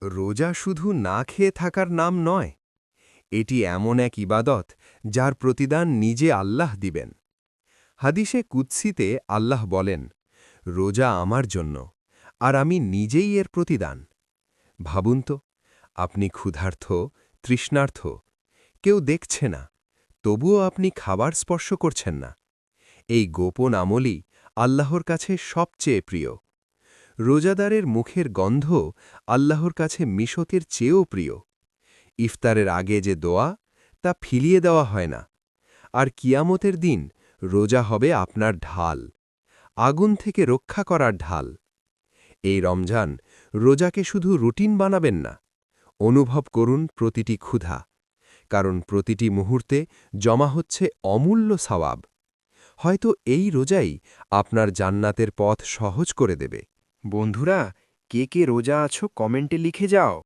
রোজা শুধু না খেয়ে থাকার নাম নয়, এটি এমন এক ইবাদত যার প্রতিদান নিজে আল্লাহ দিবেন। হাদিসে কুদসিতে আল্লাহ বলেন, রোজা আমার জন্য, আর আমি নিজেই এর প্রতিদান। ভাবুন তো, আপনি ক্ষুধার্ত, তৃষ্ণার্ত, কেউ দেখছে না, তবুও আপনি খাবার স্পর্শ করছেন না। এই গোপন আমলই আল্লাহর কাছে সবচেয়ে প্রিয়। রোজাদারের মুখের গন্ধ আল্লাহর কাছে মিশকের চেয়েও প্রিয়। ইফতারের আগে যে দোয়া, তা ফিলিয়ে দেওয়া হয় না। আর কিয়ামতের দিন রোজা হবে আপনার ঢাল, আগুন থেকে রক্ষা করার ঢাল। এই রমজান রোজাকে শুধু রুটিন বানাবেন না, অনুভব করুন প্রতিটি ক্ষুধা, কারণ প্রতিটি মুহূর্তে জমা হচ্ছে অমূল্য সওয়াব। হয়তো এই রোজাই আপনার জান্নাতের পথ সহজ করে দেবে। বন্ধুরা, কে কে রোজা আছো কমেন্টে লিখে যাও।